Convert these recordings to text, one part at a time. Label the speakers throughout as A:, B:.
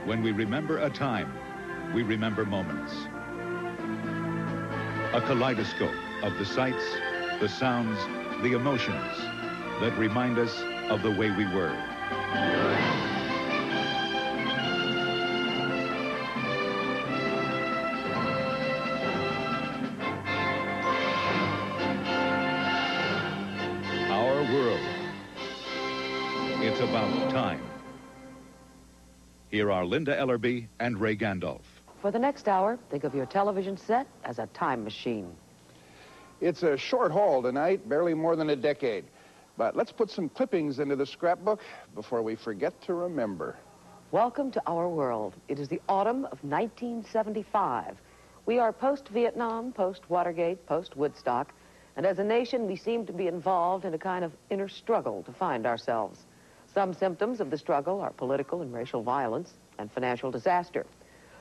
A: When we remember a time, we remember moments. A kaleidoscope of the sights, the sounds, the emotions that remind us of the way we were. Our world. It's about time. Here are Linda Ellerby and Ray Gandolf.
B: For the next hour, think of your television set as a time machine.
C: It's a short haul tonight, barely more than a decade. But let's put some clippings into the scrapbook before we forget to remember.
B: Welcome to our world. It is the autumn of 1975. We are post-Vietnam, post-Watergate, post-Woodstock, and as a nation, we seem to be involved in a kind of inner struggle to find ourselves. Some symptoms of the struggle are political and racial violence and financial disaster.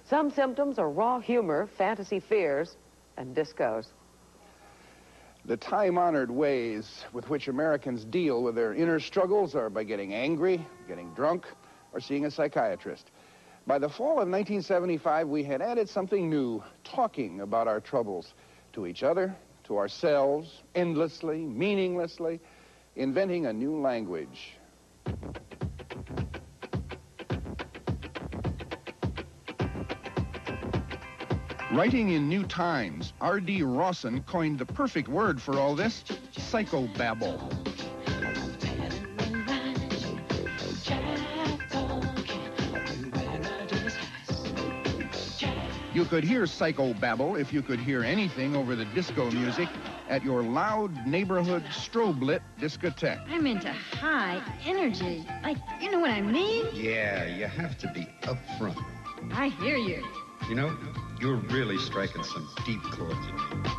B: Some symptoms are raw humor, fantasy fears, and discos.
C: The time-honored ways with which Americans deal with their inner struggles are by getting angry, getting drunk, or seeing a psychiatrist. By the fall of 1975, we had added something new, talking about our troubles to each other, to ourselves, endlessly, meaninglessly, inventing a new language. Writing in New Times, R.D. Rawson coined the perfect word for all this, psychobabble. You could hear psychobabble if you could hear anything over the disco music at your loud neighborhood strobe-lit discotheque.
D: I'm into high energy. Like, you know what I mean?
E: Yeah, you have to be upfront.
D: I hear you.
E: You know, you're really striking some deep chords in me.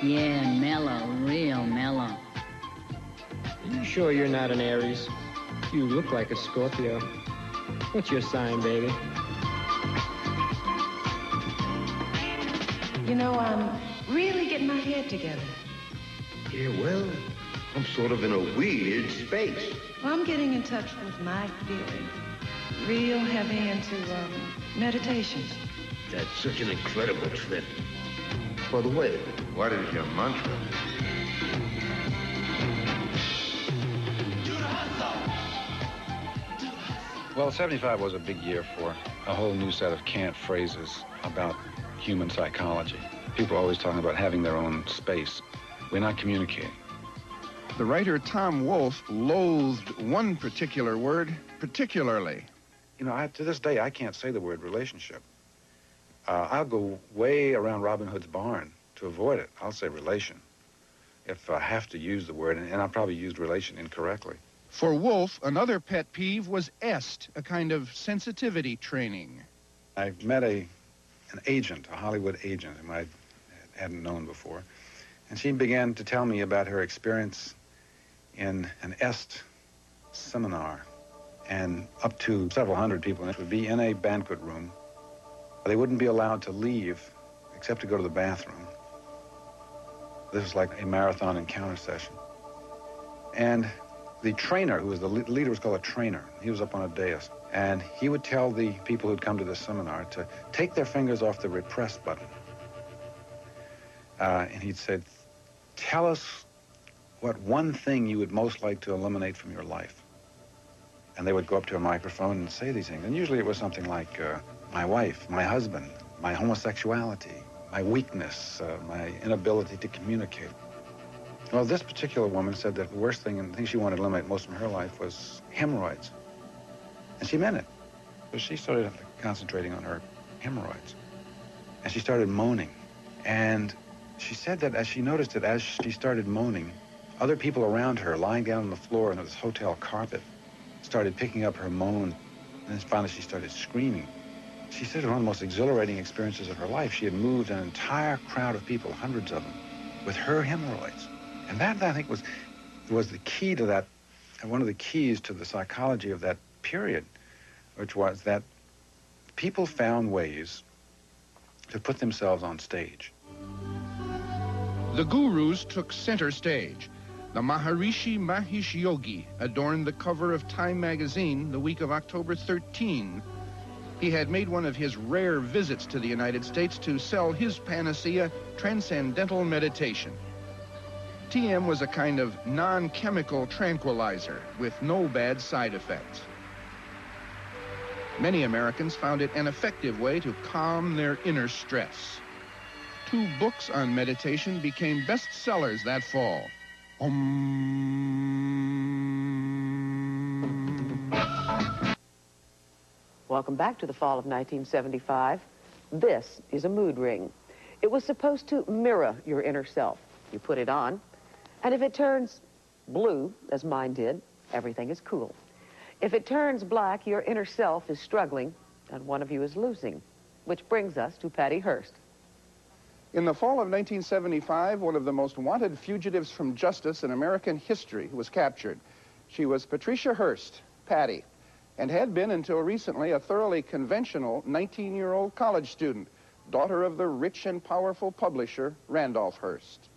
F: Yeah, mellow, real mellow.
G: Are you sure you're not an Aries? You look like a Scorpio. What's your sign, baby?
H: You know, I'm really getting my head together.
I: Yeah, well, I'm sort of in a weird space.
H: Well, I'm getting in touch with my feeling. Real heavy into meditation.
I: That's such an incredible trip. By the way, what is your mantra?
J: Well, 75 was a big year for a whole new set of cant phrases about human psychology. People are always talking about having their own space. We're not communicating.
C: The writer Tom Wolfe loathed one particular word particularly.
J: You know, to this day, I can't say the word relationship. I'll go way around Robin Hood's barn to avoid it. I'll say relation if I have to use the word, and I probably used relation incorrectly.
C: For Wolfe, another pet peeve was est, a kind of sensitivity training.
J: I met an agent, a Hollywood agent, whom I hadn't known before, and she began to tell me about her experience in an est seminar, and up to several hundred people would be in a banquet room. They wouldn't be allowed to leave except to go to the bathroom. This was like a marathon encounter session. And the trainer, who was the leader, was called a trainer. He was up on a dais, and he would tell the people who'd come to this seminar to take their fingers off the repress button. And he'd say, tell us what one thing you would most like to eliminate from your life. And they would go up to a microphone and say these things. And usually it was something like, my wife, my husband, my homosexuality, my weakness, my inability to communicate. Well, this particular woman said that the worst thing and the thing she wanted to eliminate most from her life was hemorrhoids. And she meant it. So she started concentrating on her hemorrhoids. And she started moaning. And she said that as she noticed it, as she started moaning, other people around her, lying down on the floor on this hotel carpet, started picking up her moan. And then finally she started screaming. She said it was one of the most exhilarating experiences of her life. She had moved an entire crowd of people, hundreds of them, with her hemorrhoids. And that, I think, was the key to that, one of the keys to the psychology of that period, which was that people found ways to put themselves on stage.
C: The gurus took center stage. The Maharishi Mahesh Yogi adorned the cover of Time magazine the week of October 13. He had made one of his rare visits to the United States to sell his panacea, Transcendental Meditation. TM was a kind of non-chemical tranquilizer with no bad side effects. Many Americans found it an effective way to calm their inner stress. 2 books on meditation became bestsellers that fall.
B: Welcome back to the fall of 1975. This is a mood ring. It was supposed to mirror your inner self. You put it on, and if it turns blue, as mine did, everything is cool. If it turns black, your inner self is struggling, and one of you is losing. Which brings us to Patty Hearst.
C: In the fall of 1975, one of the most wanted fugitives from justice in American history was captured. She was Patricia Hearst, Patty, and had been until recently a thoroughly conventional 19-year-old college student, daughter of the rich and powerful publisher Randolph Hearst.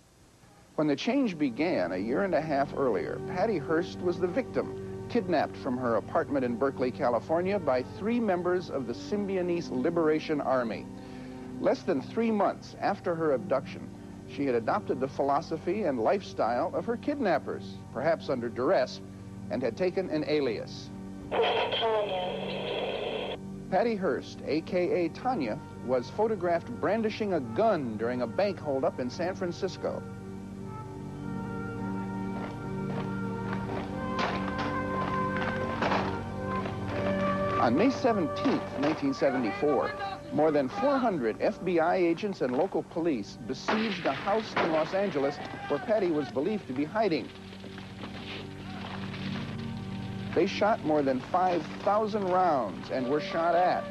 C: When the change began a year and a half earlier, Patty Hearst was the victim, kidnapped from her apartment in Berkeley, California by 3 members of the Symbionese Liberation Army. Less than 3 months after her abduction, she had adopted the philosophy and lifestyle of her kidnappers, perhaps under duress, and had taken an alias. Patty Hearst, a.k.a. Tanya, was photographed brandishing a gun during a bank holdup in San Francisco. On May 17, 1974, more than 400 FBI agents and local police besieged a house in Los Angeles where Patty was believed to be hiding. They shot more than 5,000 rounds and were shot at.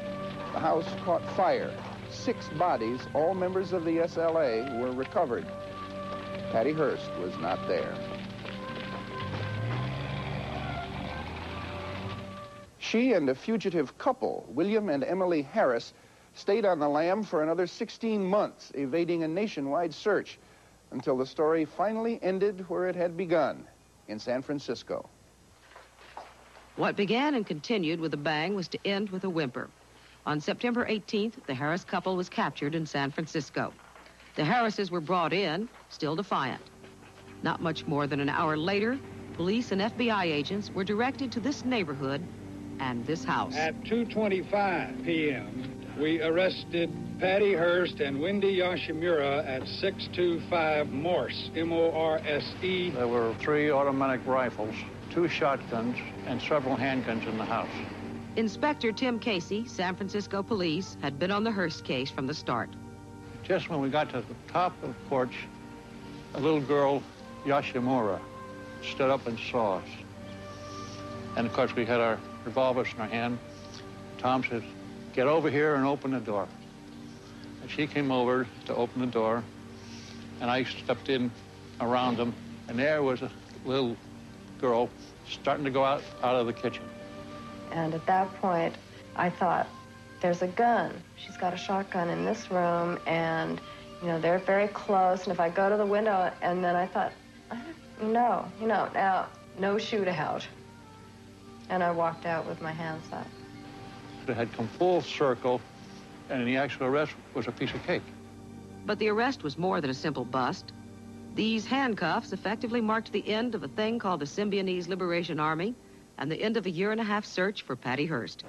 C: The house caught fire. 6 bodies, all members of the SLA, were recovered. Patty Hearst was not there. She and a fugitive couple, William and Emily Harris, stayed on the lam for another 16 months, evading a nationwide search, until the story finally ended where it had begun, in San Francisco.
B: What began and continued with a bang was to end with a whimper. On September 18th, the Harris couple was captured in San Francisco. The Harrises were brought in, still defiant. Not much more than an hour later, police and FBI agents were directed to this neighborhood and this house.
K: At 2:25 p.m., we arrested Patty Hearst and Wendy Yoshimura at 625 Morse, M-O-R-S-E.
L: There were 3 automatic rifles, 2 shotguns, and several handguns in the house.
B: Inspector Tim Casey, San Francisco Police, had been on the Hearst case from the start.
L: Just when we got to the top of the porch, a little girl, Yoshimura, stood up and saw us. And of course, we had our revolvers in our hand. Tom says, "Get over here and open the door." And she came over to open the door, and I stepped in around them, and there was a little girl starting to go out of the kitchen.
M: And at that point, I thought, there's a gun. She's got a shotgun in this room, and, you know, they're very close, and if I go to the window, and then I thought, now, no shootout. And I walked out with my hands up.
L: It had come full circle, and the actual arrest was a piece of cake.
B: But the arrest was more than a simple bust. These handcuffs effectively marked the end of a thing called the Symbionese Liberation Army and the end of a year-and-a-half search for Patty Hearst.